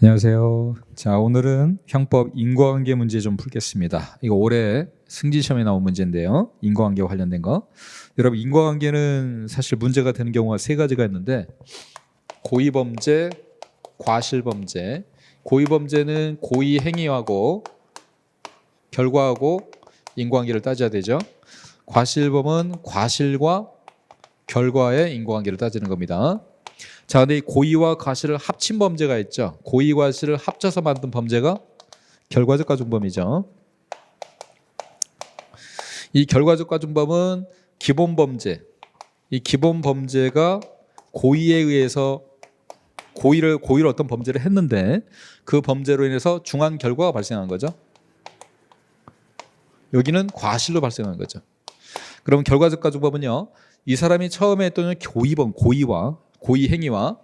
안녕하세요. 자, 오늘은 형법 인과관계 문제 좀 풀겠습니다. 이거 올해 승진시험에 나온 문제인데요. 인과관계와 관련된 거. 여러분, 인과관계는 사실 문제가 되는 경우가 세 가지가 있는데 고의범죄, 과실범죄. 고의범죄는 고의 행위하고 결과하고 인과관계를 따져야 되죠. 과실범은 과실과 결과의 인과관계를 따지는 겁니다. 자, 근데 이 고의와 과실을 합친 범죄가 있죠. 고의 과실을 합쳐서 만든 범죄가 결과적 가중범이죠. 이 결과적 가중범은 기본 범죄. 이 기본 범죄가 고의에 의해서 고의를 어떤 범죄를 했는데 그 범죄로 인해서 중한 결과가 발생한 거죠. 여기는 과실로 발생한 거죠. 그럼 결과적 가중범은요. 이 사람이 처음에 했던 고의 행위와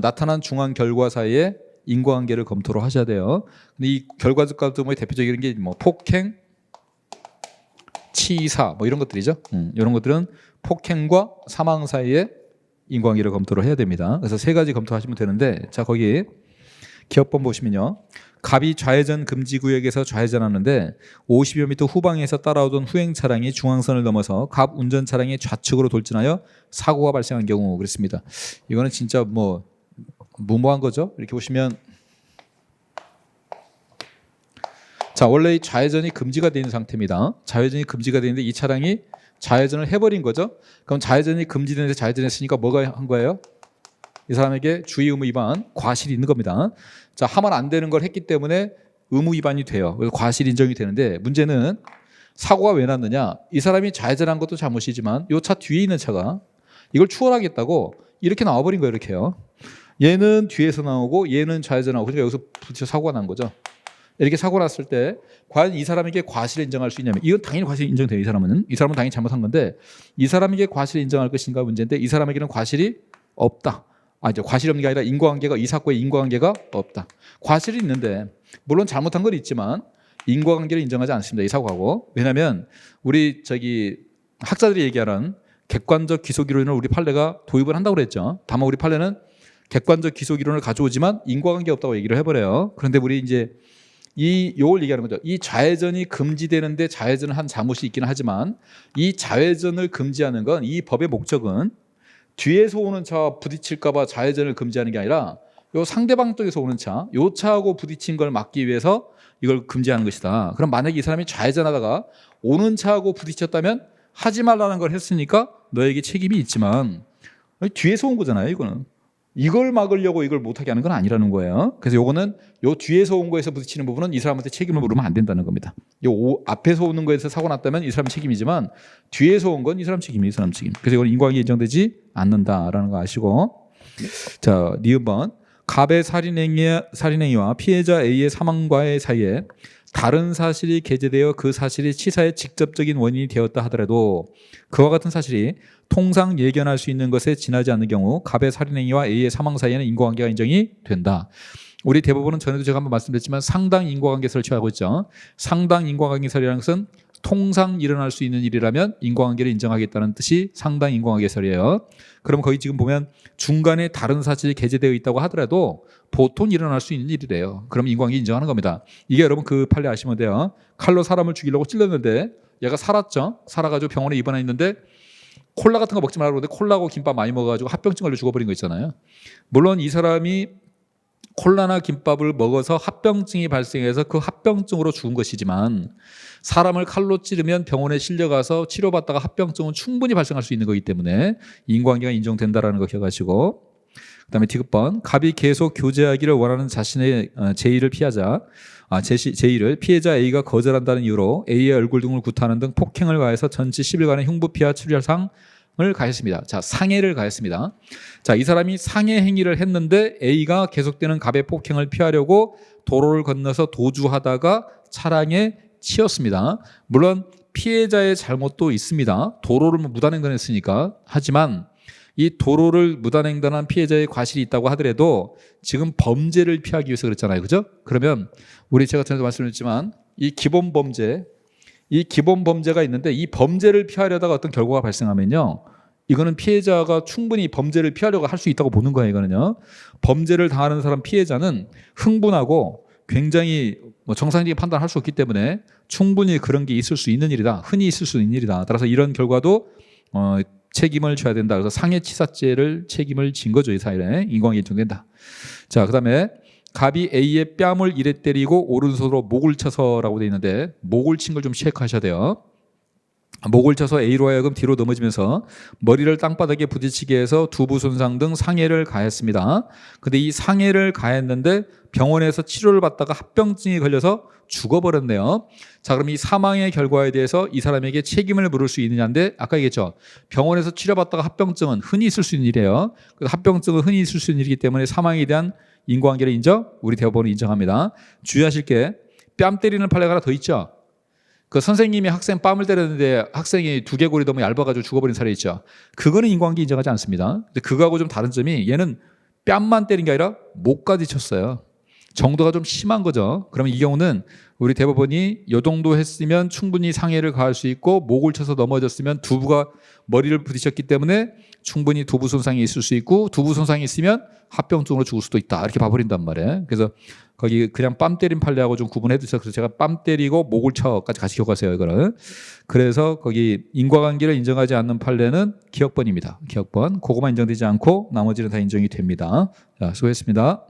나타난 중한 결과 사이에 인과관계를 검토를 하셔야 돼요. 근데 이 결과적 가중범의 대표적인 게 뭐 폭행, 치사 뭐 이런 것들이죠. 이런 것들은 폭행과 사망 사이에 인과관계를 검토를 해야 됩니다. 그래서 세 가지 검토하시면 되는데, 자, 거기 기업법 보시면요. 갑이 좌회전 금지 구역에서 좌회전하는데 50여 미터 후방에서 따라오던 후행 차량이 중앙선을 넘어서 갑 운전 차량이 좌측으로 돌진하여 사고가 발생한 경우 그랬습니다. 이거는 진짜 뭐 무모한 거죠. 이렇게 보시면, 자, 원래 이 좌회전이 금지가 되어 있는 상태입니다. 좌회전이 금지가 되어 있는데 이 차량이 좌회전을 해버린 거죠. 그럼 좌회전이 금지되는데 좌회전했으니까 뭐가 한 거예요? 이 사람에게 주의 의무 위반, 과실이 있는 겁니다. 자, 하면 안 되는 걸 했기 때문에 의무 위반이 돼요. 그래서 과실 인정이 되는데, 문제는 사고가 왜 났느냐? 이 사람이 좌회전한 것도 잘못이지만 이 차 뒤에 있는 차가 이걸 추월하겠다고 이렇게 나와버린 거예요. 이렇게요. 얘는 뒤에서 나오고 얘는 좌회전하고, 그러니까 여기서 부딪혀 사고가 난 거죠. 이렇게 사고 났을 때 과연 이 사람에게 과실을 인정할 수 있냐면, 이건 당연히 과실이 인정돼요. 이 사람은 당연히 잘못한 건데 이 사람에게 과실을 인정할 것인가 문제인데, 이 사람에게는 과실이 없다. 이제 과실이 없는 게 아니라 인과관계가, 이 사건에 인과관계가 없다. 과실이 있는데 물론 잘못한 건 있지만 인과관계를 인정하지 않습니다. 이 사고하고. 왜냐하면 우리 학자들이 얘기하는 객관적 기소기론을 우리 판례가 도입을 한다고 그랬죠. 다만 우리 판례는 객관적 기소기론을 가져오지만 인과관계 없다고 얘기를 해버려요. 그런데 우리 이제 요걸 얘기하는 거죠. 이 좌회전이 금지되는데 좌회전을 한 잘못이 있기는 하지만 이 좌회전을 금지하는 건, 이 법의 목적은 뒤에서 오는 차와 부딪힐까 봐 좌회전을 금지하는 게 아니라 요 상대방 쪽에서 오는 차, 요 차하고 부딪힌 걸 막기 위해서 이걸 금지하는 것이다. 그럼 만약에 이 사람이 좌회전하다가 오는 차하고 부딪혔다면 하지 말라는 걸 했으니까 너에게 책임이 있지만, 뒤에서 온 거잖아요. 이거는 이걸 막으려고 이걸 못하게 하는 건 아니라는 거예요. 그래서 요거는 요 뒤에서 온 거에서 부딪히는 부분은 이 사람한테 책임을 물으면 안 된다는 겁니다. 앞에서 오는 거에서 사고 났다면 이 사람 책임이지만 뒤에서 온 건 이 사람 책임이에요. 이 사람 책임. 그래서 이건 인과관계 인정되지 않는다라는 거 아시고, 자, 니은번 갑의 살인행위와 피해자 A의 사망과의 사이에 다른 사실이 게재되어 그 사실이 치사의 직접적인 원인이 되었다 하더라도 그와 같은 사실이 통상 예견할 수 있는 것에 지나지 않는 경우 갑의 살인행위와 A의 사망 사이에는 인과관계가 인정이 된다. 우리 대법원은 전에도 제가 한번 말씀드렸지만 상당 인과관계 설치하고 있죠. 상당 인과관계 설이라는 것은 통상 일어날 수 있는 일이라면 인과관계를 인정하겠다는 뜻이 상당 인과관계 설이에요. 그럼 거기 지금 보면 중간에 다른 사실이 게재되어 있다고 하더라도 보통 일어날 수 있는 일이래요. 그럼 인과관계 인정하는 겁니다. 이게 여러분 그 판례 아시면 돼요. 칼로 사람을 죽이려고 찔렀는데 얘가 살았죠. 살아가지고 병원에 입원해 있는데 콜라 같은 거 먹지 말라고 그러는데 콜라하고 김밥 많이 먹어가지고 합병증 걸려 죽어버린 거 있잖아요. 물론 이 사람이 콜라나 김밥을 먹어서 합병증이 발생해서 그 합병증으로 죽은 것이지만 사람을 칼로 찌르면 병원에 실려가서 치료받다가 합병증은 충분히 발생할 수 있는 거기 때문에 인과관계가 인정된다는 거 기억하시고, 그다음에 디귿번 갑이 계속 교제하기를 원하는 자신의 제의를 피해자 A가 거절한다는 이유로 A의 얼굴 등을 구타하는 등 폭행을 가해서 전치 10일간의 흉부 피하 치료상을 가했습니다. 자, 상해를 가했습니다. 자, 이 사람이 상해 행위를 했는데 A가 계속되는 갑의 폭행을 피하려고 도로를 건너서 도주하다가 차량에 치였습니다. 물론 피해자의 잘못도 있습니다. 도로를 무단횡단했으니까. 하지만 이 도로를 무단횡단한 피해자의 과실이 있다고 하더라도 지금 범죄를 피하기 위해서 그랬잖아요. 그죠? 그러면 우리 제가 전에도 말씀드렸지만 이 기본 범죄가 있는데 이 범죄를 피하려다가 어떤 결과가 발생하면요, 이거는 피해자가 충분히 범죄를 피하려고 할 수 있다고 보는 거예요. 이거는요. 범죄를 당하는 사람 피해자는 흥분하고 굉장히 뭐 정상적인 판단을 할 수 없기 때문에 충분히 그런 게 있을 수 있는 일이다. 흔히 있을 수 있는 일이다. 따라서 이런 결과도 책임을 져야 된다. 그래서 상해치사죄를 책임을 진 거죠. 이 사회에 인과관계 인정된다. 자, 그다음에 갑이 A의 뺨을 이래 때리고 오른손으로 목을 쳐서라고 돼 있는데 목을 친 걸 좀 체크하셔야 돼요. 목을 쳐서 A로 하여금 뒤로 넘어지면서 머리를 땅바닥에 부딪히게 해서 두부 손상 등 상해를 가했습니다. 근데 이 상해를 가했는데 병원에서 치료를 받다가 합병증이 걸려서 죽어버렸네요. 자, 그럼 이 사망의 결과에 대해서 이 사람에게 책임을 물을 수 있느냐인데 아까 얘기했죠. 병원에서 치료받다가 합병증은 흔히 있을 수 있는 일이에요. 그래서 합병증은 흔히 있을 수 있는 일이기 때문에 사망에 대한 인과관계를 우리 대법원은 인정합니다. 주의하실 게 뺨 때리는 판례가 하나 더 있죠. 그 선생님이 학생 뺨을 때렸는데 학생이 두개골이 너무 얇아가지고 죽어버린 사례 있죠. 그거는 인과관계 인정하지 않습니다. 근데 그거하고 좀 다른 점이 얘는 뺨만 때린 게 아니라 목까지 쳤어요. 정도가 좀 심한 거죠. 그러면 이 경우는 우리 대법원이 이 정도 했으면 충분히 상해를 가할 수 있고 목을 쳐서 넘어졌으면 두부가 머리를 부딪혔기 때문에 충분히 두부 손상이 있을 수 있고 두부 손상이 있으면 합병증으로 죽을 수도 있다. 이렇게 봐버린단 말이에요. 그래서 거기 그냥 뺨 때린 판례하고 좀 구분해 두세요. 그래서 제가 뺨 때리고 목을 쳐까지 같이 기억하세요. 이거는. 그래서 거기 인과관계를 인정하지 않는 판례는 기억번입니다. 기억번. 그거만 인정되지 않고 나머지는 다 인정이 됩니다. 자, 수고했습니다.